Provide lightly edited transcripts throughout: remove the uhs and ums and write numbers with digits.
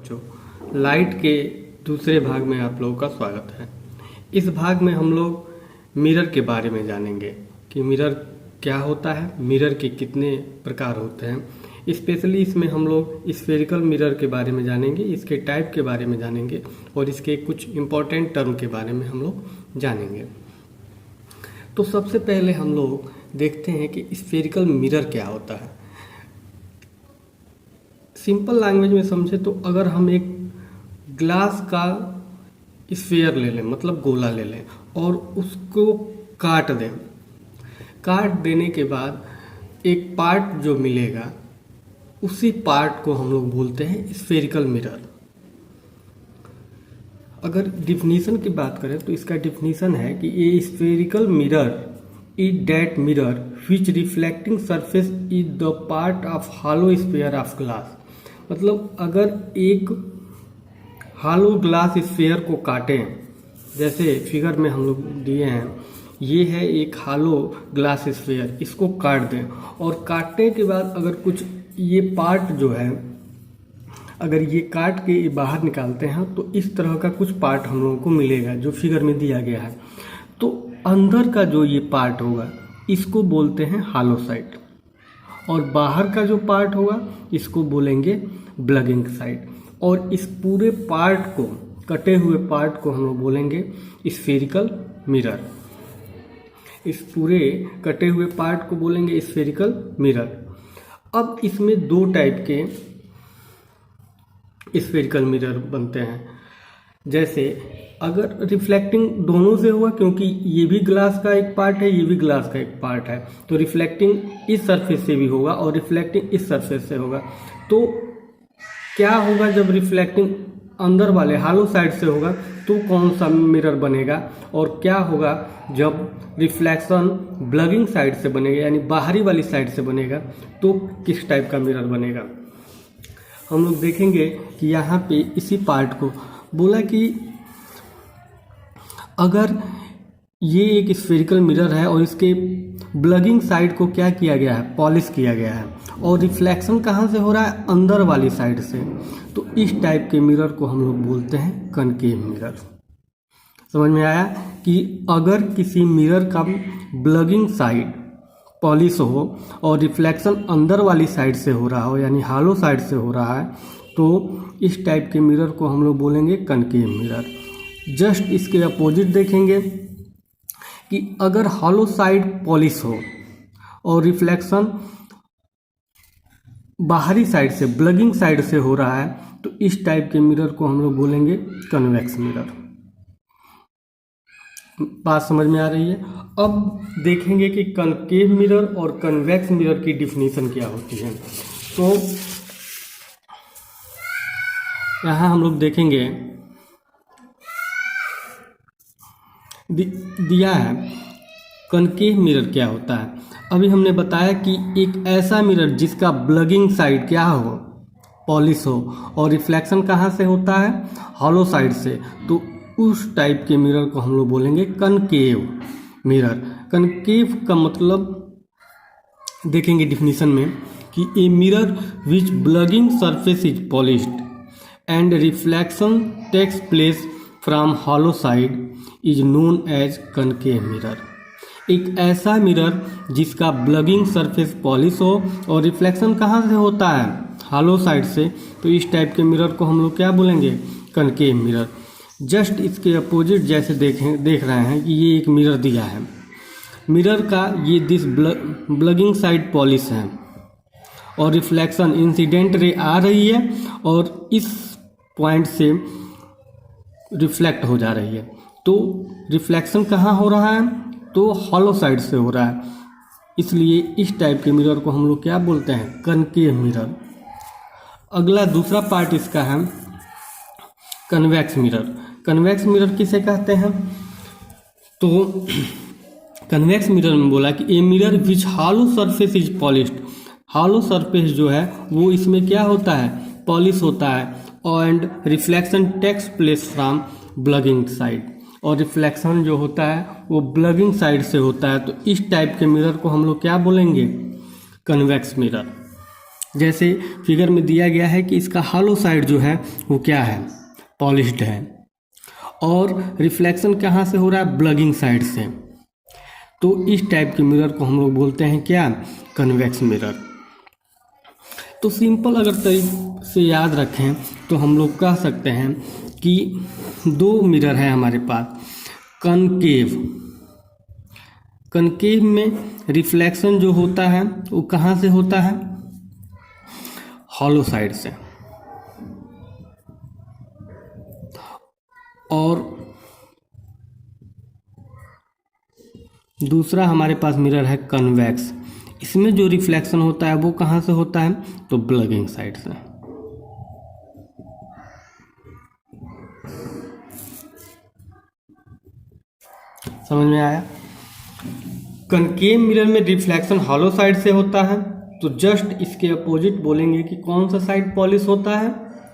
बच्चों, लाइट के दूसरे भाग में आप लोगों का स्वागत है। इस भाग में हम लोग मिरर के बारे में जानेंगे कि मिरर क्या होता है, मिरर के कितने प्रकार होते हैं। स्पेशली इसमें हम लोग स्फेरिकल मिरर के बारे में जानेंगे, इसके टाइप के बारे में जानेंगे और इसके कुछ इम्पोर्टेंट टर्म के बारे में हम लोग जानेंगे। तो सबसे पहले हम लोग देखते हैं कि स्फेरिकल मिरर क्या होता है। सिंपल लैंग्वेज में समझे तो अगर हम एक ग्लास का स्फीयर ले लें, मतलब गोला ले लें और उसको काट दें, काट देने के बाद एक पार्ट जो मिलेगा उसी पार्ट को हम लोग बोलते हैं स्फेरिकल मिरर। अगर डिफिनीशन की बात करें तो इसका डिफिनीशन है कि ये spherical mirror is that mirror which reflecting surface is the part of hollow sphere of glass. मतलब अगर एक हॉलो ग्लास स्फीयर को काटें, जैसे फिगर में हम लोग दिए हैं, ये है एक हॉलो ग्लास स्फीयर, इसको काट दें और काटने के बाद अगर कुछ ये पार्ट जो है, अगर ये काट के ये बाहर निकालते हैं तो इस तरह का कुछ पार्ट हम लोगों को मिलेगा जो फिगर में दिया गया है। तो अंदर का जो ये पार्ट होगा इसको बोलते हैं हॉलो साइड और बाहर का जो पार्ट होगा इसको बोलेंगे ब्लगिंग साइड। और इस पूरे पार्ट को, कटे हुए पार्ट को हम लोग बोलेंगे स्फेरिकल मिरर। इस पूरे कटे हुए पार्ट को बोलेंगे स्फेरिकल मिरर। अब इसमें दो टाइप के स्फेरिकल मिरर बनते हैं। जैसे अगर रिफ्लेक्टिंग दोनों से हुआ, क्योंकि ये भी ग्लास का एक पार्ट है, ये भी ग्लास का एक पार्ट है, तो रिफ्लेक्टिंग इस सरफेस से भी होगा और रिफ्लेक्टिंग इस सरफेस से होगा। तो क्या होगा जब रिफ्लेक्टिंग अंदर वाले हॉलो साइड से होगा तो कौन सा मिरर बनेगा, और क्या होगा जब रिफ्लेक्शन ब्लगिंग साइड से बनेगा यानी बाहरी वाली साइड से बनेगा तो किस टाइप का मिरर बनेगा। हम लोग देखेंगे कि यहाँ पे इसी पार्ट को बोला कि अगर ये एक स्फेरिकल मिरर है और इसके ब्लगिंग साइड को क्या किया गया है, पॉलिश किया गया है, और रिफ्लेक्शन कहाँ से हो रहा है, अंदर वाली साइड से, तो इस टाइप के मिरर को हम लोग बोलते हैं कनकेव मिरर। समझ में आया कि अगर किसी मिरर का ब्लगिंग साइड पॉलिश हो और रिफ्लेक्शन अंदर वाली साइड से हो रहा हो यानी हॉलो साइड से हो रहा है तो इस टाइप के मिरर को हम लोग बोलेंगे कनकेव मिरर। जस्ट इसके अपोजिट देखेंगे कि अगर हॉलो साइड पॉलिश हो और रिफ्लेक्शन बाहरी साइड से, ब्लगिंग साइड से हो रहा है तो इस टाइप के मिरर को हम लोग बोलेंगे कन्वेक्स मिरर। बात समझ में आ रही है। अब देखेंगे कि कनकेव मिरर और कन्वेक्स मिरर की डिफिनीशन क्या होती है। तो यहाँ हम लोग देखेंगे दिया है कनकेव मिरर क्या होता है। अभी हमने बताया कि एक ऐसा मिरर जिसका ब्लगिंग साइड क्या हो, पॉलिश हो, और रिफ्लेक्शन कहाँ से होता है, हॉलो साइड से, तो उस टाइप के मिरर को हम लोग बोलेंगे कनकेव मिरर। कनकेव का मतलब देखेंगे डिफिनीशन में कि a mirror which bulging surface is polished and reflection takes place from hollow side is known as concave mirror. एक ऐसा मिरर जिसका ब्लगिंग सरफेस पॉलिश हो और रिफ्लेक्शन कहाँ से होता है, हॉलो साइड से, तो इस टाइप के मिरर को हम लोग क्या बोलेंगे, कनकेव मिरर। जस्ट इसके अपोजिट जैसे देख रहे हैं कि ये एक मिरर दिया है, मिरर का ये दिस ब्लगिंग साइड पॉलिश है और रिफ्लेक्शन इंसिडेंट रे आ रही है और इस पॉइंट से रिफ्लेक्ट हो जा रही है। तो रिफ्लेक्शन कहाँ हो रहा है, तो हॉलो साइड से हो रहा है, इसलिए इस टाइप के मिरर को हम लोग क्या बोलते हैं, कनकेव मिरर। अगला दूसरा पार्ट इसका है कन्वेक्स मिरर। कन्वेक्स मिरर किसे कहते हैं, तो कन्वेक्स मिरर में बोला कि a mirror which hollow surface is polished. Hollow surface जो है वो इसमें क्या होता है, पॉलिश होता है, and reflection takes place from bulging side, और रिफ्लेक्शन जो होता है वो ब्लगिंग साइड से होता है। तो इस टाइप के मिरर को हम लोग क्या बोलेंगे, कन्वेक्स मिरर। जैसे फिगर में दिया गया है कि इसका हॉलो साइड जो है वो क्या है, पॉलिश्ड है, और रिफ्लेक्शन कहाँ से हो रहा है, ब्लगिंग साइड से। तो इस टाइप के मिरर को हम लोग बोलते हैं क्या, कन्वेक्स मिरर। तो सिंपल अगर तरीके से याद रखें तो हम लोग कह सकते हैं कि दो मिरर है हमारे पास। कनकेव, कनकेव में रिफ्लेक्शन जो होता है वो कहाँ से होता है, हॉलो साइड से। और दूसरा हमारे पास मिरर है कन्वेक्स, इसमें जो रिफ्लेक्शन होता है वो कहाँ से होता है, तो ब्लगिंग साइड से। समझ में आया। कनकेव मिरर में रिफ्लेक्शन हॉलो साइड से होता है, तो जस्ट इसके अपोजिट बोलेंगे कि कौन सा साइड पॉलिश होता है,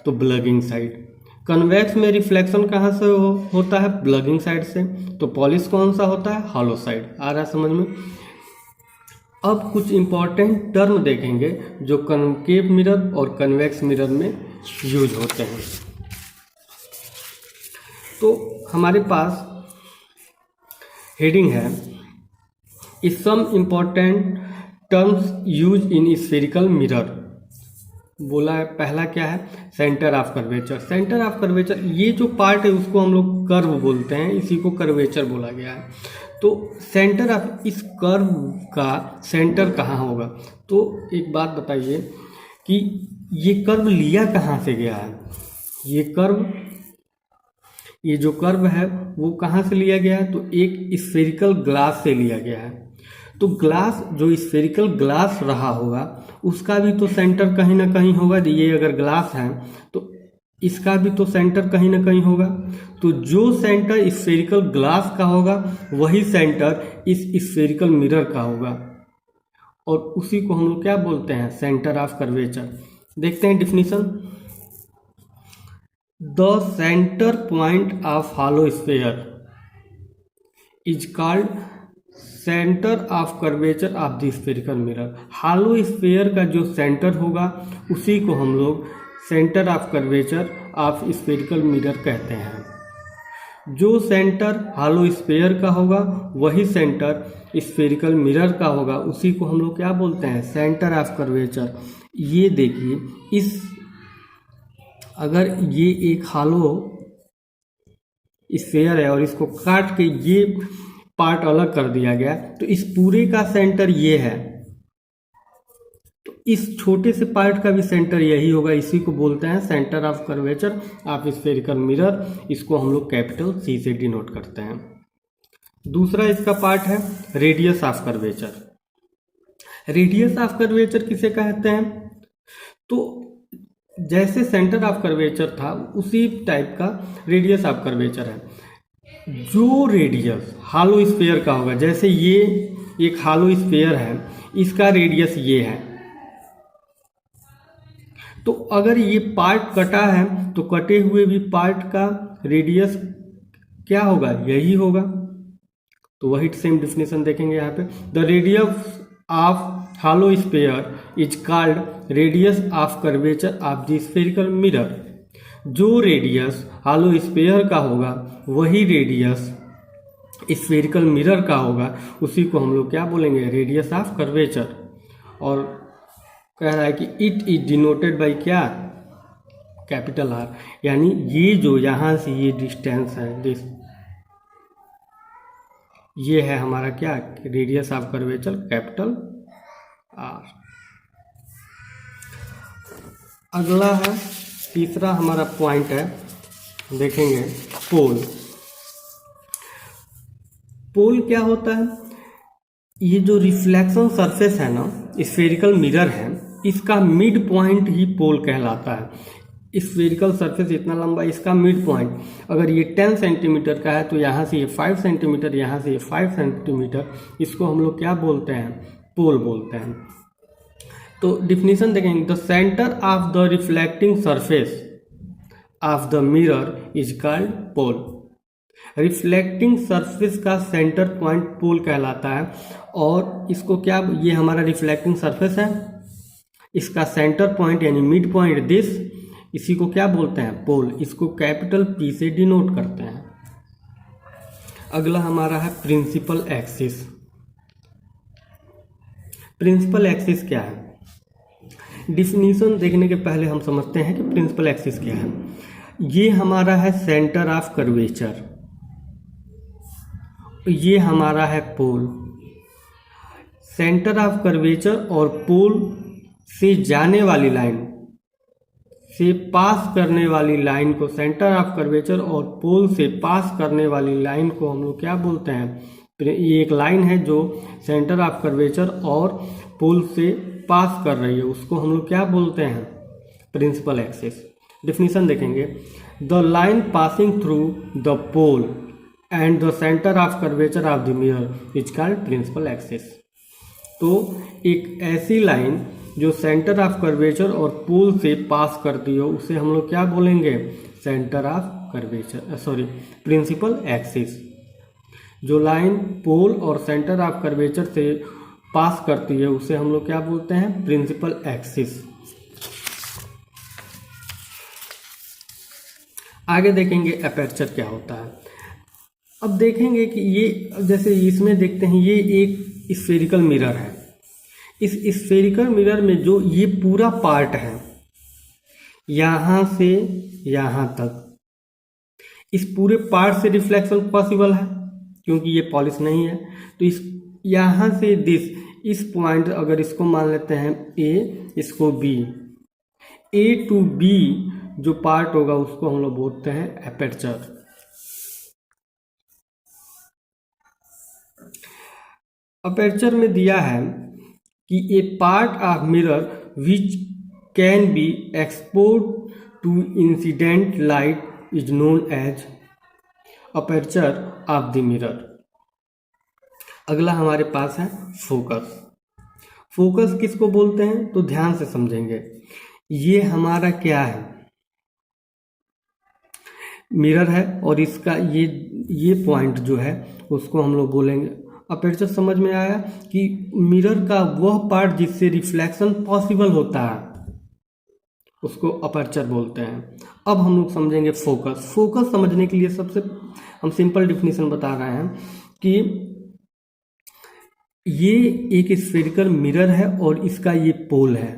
तो ब्लगिंग साइड। कन्वेक्स में रिफ्लेक्शन कहाँ से होता है, ब्लगिंग साइड से, तो पॉलिश कौन सा होता है, हॉलो साइड। आ रहा है समझ में। अब कुछ इंपॉर्टेंट टर्म देखेंगे जो कनकेव मिरर और कन्वेक्स मिरर में यूज होते हैं। तो हमारे पास हेडिंग है, is some important terms use in spherical mirror. बोला है पहला क्या है, centre of curvature. Centre of curvature, ये जो पार्ट है उसको हम लोग कर्व बोलते हैं, इसी को कर्वेचर बोला गया है। तो सेंटर ऑफ, इस कर्व का सेंटर कहाँ होगा। तो एक बात बताइए कि ये कर्व लिया कहाँ से गया है, ये कर्व, ये जो कर्व है वो कहाँ से लिया गया है, तो एक स्फेरिकल ग्लास से लिया गया है। तो ग्लास, जो स्फेरिकल ग्लास रहा होगा उसका भी तो सेंटर कहीं ना कहीं होगा। ये अगर ग्लास है तो इसका भी तो सेंटर कहीं ना कहीं होगा। तो जो सेंटर स्फेरिकल ग्लास का होगा वही सेंटर इस स्फेरिकल मिरर का होगा, और उसी को हम लोग क्या बोलते हैं, सेंटर ऑफ कर्वेचर। देखते हैं definition. The centre point of hollow sphere is called centre of curvature of the spherical mirror. Hollow sphere का जो सेंटर होगा उसी को हम लोग centre of curvature of spherical mirror कहते हैं। जो सेंटर हॉलो स्फेयर का होगा वही सेंटर स्फेरिकल मिरर का होगा, उसी को हम लोग क्या बोलते हैं, सेंटर ऑफ कर्वेचर। ये देखिए, इस, अगर ये एक हॉलो स्फेयर है और इसको काट के ये पार्ट अलग कर दिया गया तो इस पूरे का सेंटर ये है, तो इस छोटे से पार्ट का भी सेंटर यही होगा, इसी को बोलते हैं centre of curvature of spherical mirror. इसको हम लोग कैपिटल सी से डिनोट करते हैं। दूसरा इसका पार्ट है radius of curvature. Radius of curvature किसे कहते हैं, तो जैसे सेंटर ऑफ कर्वेचर था उसी टाइप का रेडियस ऑफ कर्वेचर है। जो रेडियस हॉलो स्फेयर का होगा, जैसे ये एक हॉलो स्फेयर है, इसका रेडियस ये है, तो अगर ये पार्ट कटा है तो कटे हुए भी पार्ट का रेडियस क्या होगा, यही होगा। तो वही सेम डिफिनेशन देखेंगे यहाँ पे। The radius of hollow sphere is called radius of curvature of the spherical mirror. जो रेडियस हॉलो स्फेयर का होगा वही रेडियस स्फेरिकल मिरर का होगा, उसी को हम लोग क्या बोलेंगे, रेडियस ऑफ कर्वेचर। और कह रहा है कि इट इज डिनोटेड बाय क्या, कैपिटल आर। यानी ये जो यहाँ से ये डिस्टेंस है, दिस, ये है हमारा क्या, radius of curvature, capital R. अगला है, तीसरा हमारा पॉइंट है, देखेंगे पोल। पोल क्या होता है, ये जो रिफ्लेक्शन सरफेस है ना, स्फेरिकल मिरर है, इसका मिड पॉइंट ही पोल कहलाता है। स्फेरिकल सरफेस इतना लंबा, इसका मिड पॉइंट, अगर ये 10 सेंटीमीटर का है तो यहाँ से ये 5 सेंटीमीटर, यहाँ से ये 5 सेंटीमीटर, इसको हम लोग क्या बोलते हैं, पोल बोलते हैं। तो डिफिनीशन देखेंगे, the centre of the reflecting surface of the mirror is called pole. Reflecting surface का सेंटर पॉइंट पोल कहलाता है। और इसको क्या, ये हमारा रिफ्लेक्टिंग सरफेस है, इसका सेंटर पॉइंट यानी मिड पॉइंट दिस, इसी को क्या बोलते हैं, पोल। इसको कैपिटल पी से डिनोट करते हैं। अगला हमारा है प्रिंसिपल एक्सिस। प्रिंसिपल एक्सिस क्या है? डिफिनीशन देखने के पहले हम समझते हैं कि प्रिंसिपल एक्सिस क्या है। ये हमारा है सेंटर ऑफ कर्वेचर, ये हमारा है पोल। सेंटर ऑफ कर्वेचर और पोल से जाने वाली लाइन, से पास करने वाली लाइन को, सेंटर ऑफ कर्वेचर और पोल से पास करने वाली लाइन को हम लोग क्या बोलते हैं? ये एक लाइन है जो सेंटर ऑफ कर्वेचर और पोल से पास कर रही है, उसको हम लोग क्या बोलते हैं? Principal axis. डिफिनीशन देखेंगे, the line passing through the pole and the centre of curvature of the mirror is called principal axis. तो एक ऐसी लाइन जो सेंटर ऑफ कर्वेचर और पोल से पास करती हो, उसे हम लोग क्या बोलेंगे? Centre of curvature, sorry, principal axis. जो लाइन पोल और सेंटर ऑफ कर्वेचर से पास करती है उसे हम लोग क्या बोलते हैं? Principal axis. आगे देखेंगे एपर्चर क्या होता है। अब देखेंगे कि ये, जैसे इसमें देखते हैं, ये एक स्फेरिकल मिरर है। इस स्फेरिकल मिरर में जो ये पूरा पार्ट है, यहाँ से यहाँ तक, इस पूरे पार्ट से रिफ्लेक्शन पॉसिबल है क्योंकि ये पॉलिश नहीं है। तो इस यहाँ से इस पॉइंट, अगर इसको मान लेते हैं ए, इसको बी, ए टू बी जो पार्ट होगा उसको हम लोग बोलते हैं एपर्चर। अपर्चर में दिया है कि a part of mirror which can be expose to incident light is known as aperture of the mirror. अगला हमारे पास है फोकस। फोकस किसको बोलते हैं? तो ध्यान से समझेंगे। ये हमारा क्या है? मिरर है और इसका ये पॉइंट जो है उसको हम लोग बोलेंगे अपर्चर। समझ में आया कि मिरर का वह पार्ट जिससे रिफ्लेक्शन पॉसिबल होता है उसको अपर्चर बोलते हैं। अब हम लोग समझेंगे फोकस। फोकस समझने के लिए सबसे हम सिंपल डिफिनीशन बता रहे हैं कि ये एक स्फेरिकल मिरर है और इसका ये पोल है।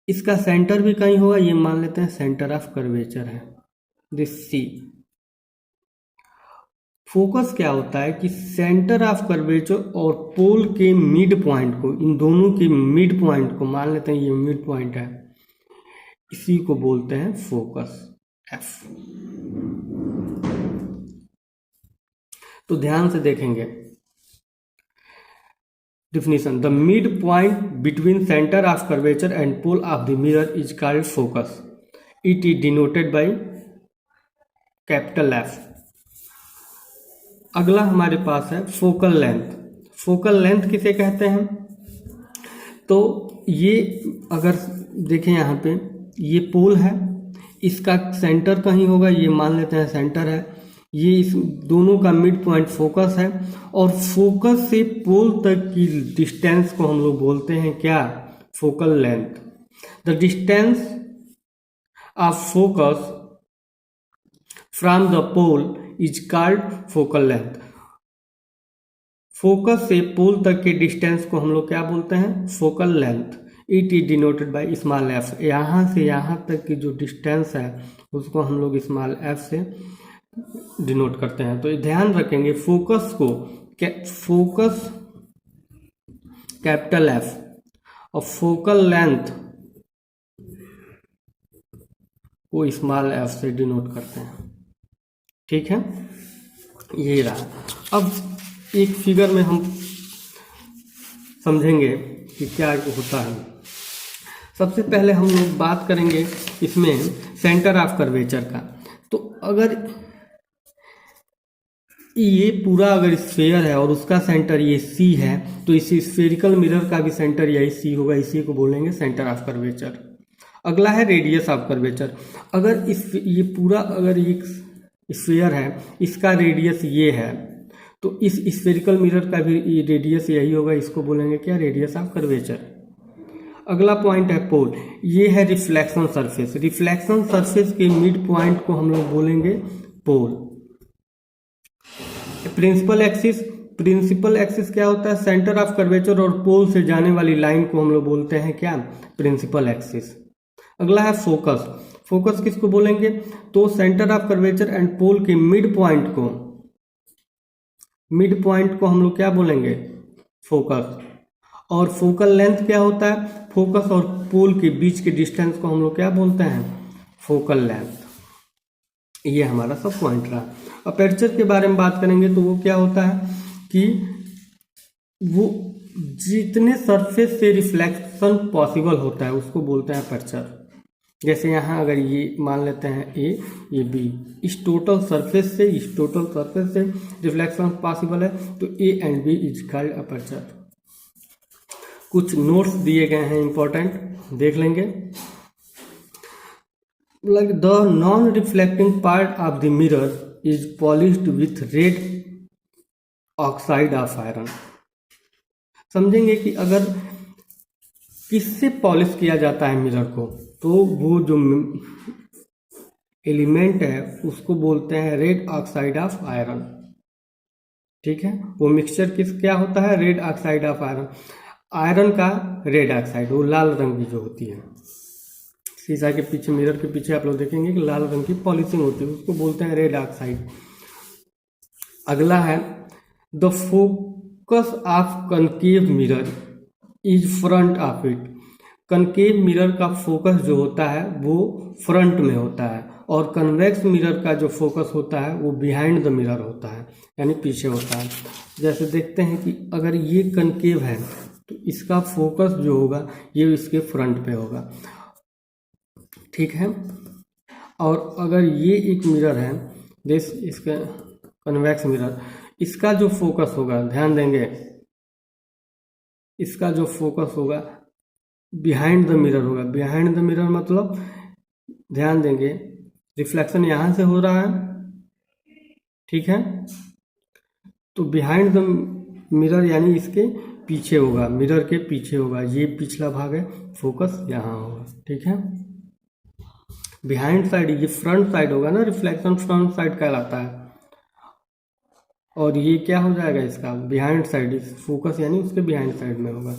इसका सेंटर भी कहीं होगा, ये मान लेते हैं सेंटर ऑफ कर्वेचर है, दिस सी। फोकस क्या होता है कि सेंटर ऑफ कर्वेचर और पोल के मिड पॉइंट को, इन दोनों के मिड पॉइंट को मान लेते हैं ये मिड पॉइंट है, इसी को बोलते हैं फोकस, एफ। तो ध्यान से देखेंगे definition, the mid point between centre of curvature and pole of the mirror is called focus. It is denoted by capital F. अगला हमारे पास है फोकल लेंथ। फोकल लेंथ किसे कहते हैं? तो ये अगर देखें यहाँ पे ये पोल है, इसका सेंटर कहीं होगा, ये मान लेते हैं सेंटर है, ये इस दोनों का मिड पॉइंट फोकस है और फोकस से पोल तक की डिस्टेंस को हम लोग बोलते हैं क्या? Focal length. The distance of focus from the pole is called focal length. Focus से पोल तक के डिस्टेंस को हम लोग क्या बोलते हैं? Focal length. It is denoted by small F. यहाँ से यहाँ तक की जो डिस्टेंस है उसको हम लोग स्मॉल एफ से डिनोट करते हैं। तो ध्यान रखेंगे फोकस को फोकस कैपिटल एफ और फोकल लेंथ को स्मॉल एफ से डिनोट करते हैं। ठीक है, ये रहा। अब एक फिगर में हम समझेंगे कि क्या होता है। सबसे पहले हम लोग बात करेंगे इसमें सेंटर ऑफ कर्वेचर का। तो अगर ये पूरा अगर स्फेयर है और उसका सेंटर ये सी है तो इस स्फेरिकल मिरर का भी सेंटर यही सी होगा, इसी को बोलेंगे सेंटर ऑफ कर्वेचर। अगला है रेडियस ऑफ कर्वेचर। अगर ये पूरा अगर एक स्फेयर है, इसका रेडियस ये है, तो इस स्फेरिकल मिरर का भी रेडियस यही होगा, इसको बोलेंगे क्या, रेडियस ऑफ कर्वेचर। अगला पॉइंट है पोल, ये है रिफ्लेक्शन सरफेस। रिफ्लेक्शन सरफेस के मिड पॉइंट को हम लोग बोलेंगे पोल। प्रिंसिपल एक्सिस क्या होता है, सेंटर ऑफ कर्वेचर और पोल से जाने वाली लाइन को हम लोग बोलते हैं क्या, प्रिंसिपल एक्सिस। अगला है फोकस। फोकस किसको बोलेंगे, तो सेंटर ऑफ कर्वेचर एंड पोल के मिड पॉइंट को हम लोग क्या बोलेंगे, फोकस। और फोकल लेंथ क्या होता है, फोकस और पोल के बीच के डिस्टेंस को हम लोग क्या बोलते हैं, फोकल लेंथ। ये हमारा सब पॉइंट रहा। अपर्चर के बारे में बात करेंगे तो वो क्या होता है कि वो जितने सरफेस से रिफ्लेक्शन पॉसिबल होता है उसको बोलते हैं अपर्चर। जैसे यहाँ अगर ये मान लेते हैं ए, ये बी, इस टोटल सरफेस से रिफ्लेक्शन पॉसिबल है, तो A and B is called aperture. कुछ नोट्स दिए गए हैं इंपॉर्टेंट, देख लेंगे। Like the non reflecting part of the mirror is polished with red oxide of iron. समझेंगे कि अगर किससे पॉलिश किया जाता है मिरर को, तो वो जो एलिमेंट है उसको बोलते हैं रेड ऑक्साइड ऑफ आयरन। ठीक है, वो मिक्सचर क्या होता है, red oxide of iron. Iron का रेड ऑक्साइड, वो लाल रंग की जो होती है, शीशा के पीछे, मिरर के पीछे आप लोग देखेंगे कि लाल रंग की पॉलिशिंग होती है, उसको बोलते हैं रेड ऑक्साइड। अगला है the focus of concave mirror is front of it. Concave mirror का फोकस जो होता है वो फ्रंट में होता है, और कन्वेक्स मिरर का जो फोकस होता है वो बिहाइंड द मिरर होता है, यानी पीछे होता है। जैसे देखते हैं कि अगर ये कनकेव है तो इसका फोकस जो होगा ये इसके फ्रंट पे होगा, ठीक है। और अगर ये एक मिरर है, इसका कन्वेक्स मिरर, इसका जो फोकस होगा, ध्यान देंगे, इसका जो फोकस होगा बिहाइंड द मिरर होगा। बिहाइंड द मिरर मतलब ध्यान देंगे, रिफ्लेक्शन यहाँ से हो रहा है, ठीक है, तो बिहाइंड द मिरर यानी इसके पीछे होगा, मिरर के पीछे होगा, ये पिछला भाग है, फोकस यहाँ होगा, ठीक है। बिहाइंड साइड, ये फ्रंट साइड होगा ना, रिफ्लेक्शन फ्रंट साइड कहलाता है, और ये क्या हो जाएगा, इसका बिहाइंड साइड, फोकस यानी उसके बिहाइंड साइड में होगा।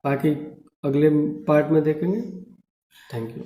बाकी अगले पार्ट में देखेंगे। Thank you.